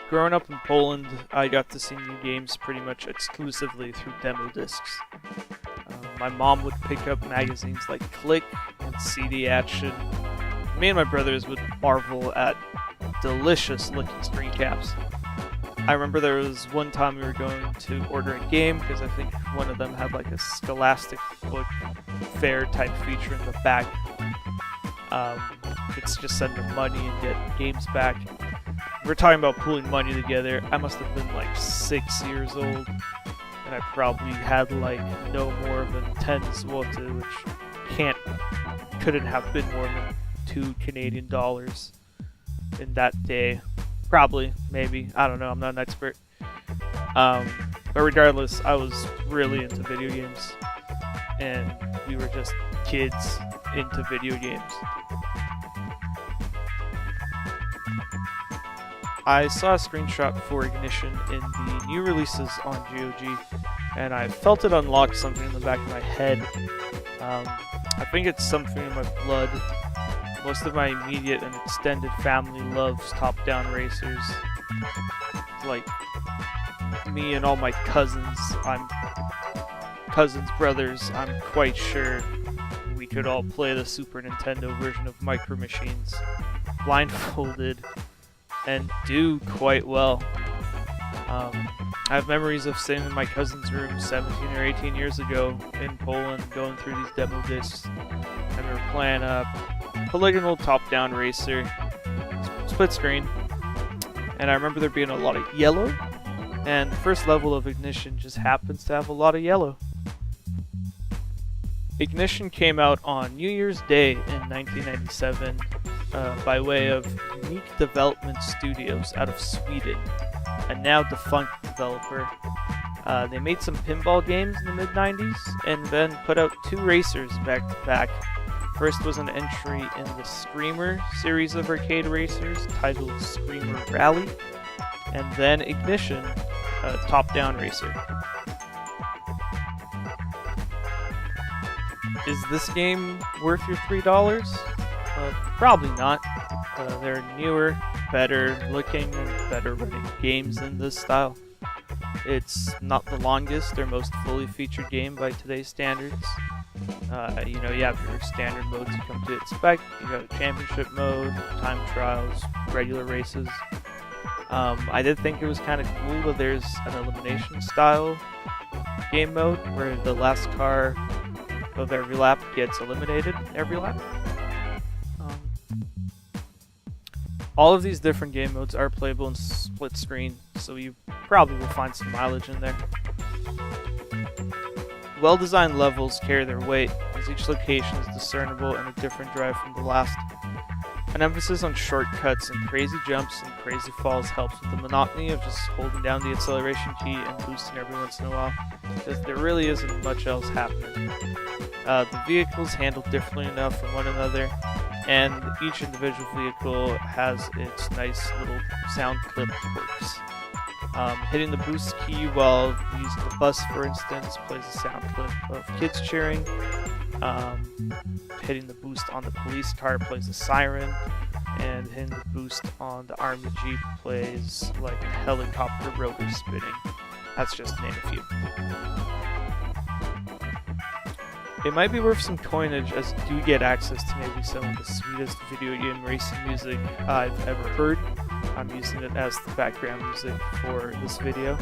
growing up in Poland, I got to see new games pretty much exclusively through demo discs. My mom would pick up magazines like Click and CD Action. Me and my brothers would marvel at delicious looking screen caps. I remember there was one time we were going to order a game because I think one of them had like a Scholastic book fair type feature in the back. It's just send them money and get games back. We're talking about pooling money together. I must have been like 6 years old, and I probably had like no more than 10 zloty, which couldn't have been more than $2 Canadian in that day. Probably, maybe, I don't know, I'm not an expert. But regardless, I was really into video games, and we were just kids into video games. I saw a screenshot for Ignition in the new releases on GOG, and I felt it unlock something in the back of my head. I think it's something in my blood. Most of my immediate and extended family loves top-down racers. Like me and all my brothers, I'm quite sure we could all play the Super Nintendo version of Micro Machines blindfolded and do quite well. I have memories of sitting in my cousin's room 17 or 18 years ago in Poland going through these demo discs, and we were playing a polygonal top-down racer, split screen, and I remember there being a lot of yellow, and the first level of Ignition just happens to have a lot of yellow. Ignition came out on New Year's Day in 1997 by way of Unique Development Studios out of Sweden, a now defunct developer. They made some pinball games in the mid-90s and then put out 2 racers back to back. First was an entry in the Screamer series of arcade racers titled Screamer Rally, and then Ignition, a top-down racer. Is this game worth your $3? Probably not. There are newer, better looking, and better running games in this style. It's not the longest or most fully featured game by today's standards. You have your standard modes you come to expect. You got a championship mode, time trials, regular races. I did think it was kind of cool that there's an elimination style game mode where the last car of every lap gets eliminated every lap. All of these different game modes are playable in split screen, so you probably will find some mileage in there. Well-designed levels carry their weight, as each location is discernible and a different drive from the last. An emphasis on shortcuts and crazy jumps and crazy falls helps with the monotony of just holding down the acceleration key and boosting every once in a while, because there really isn't much else happening. The vehicles handle differently enough from one another, and each individual vehicle has its nice little sound clip quirks. Hitting the boost key while using the bus, for instance, plays a sound clip of kids cheering. Hitting the boost on the police car plays a siren, and hitting the boost on the army jeep plays like a helicopter rotor spinning. That's just to name a few. It might be worth some coinage, as you do get access to maybe some of the sweetest video game racing music I've ever heard. I'm using it as the background music for this video.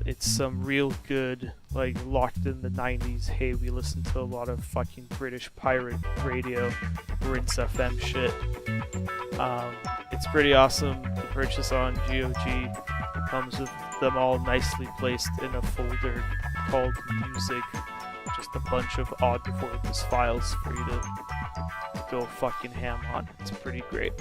It's some real good, like, locked in the 90s, hey, we listen to a lot of fucking British pirate radio, Rinse FM shit. It's pretty awesome. The purchase on GOG comes with them all nicely placed in a folder called Music. Just a bunch of odd affordable files for you to go fucking ham on. It's pretty great.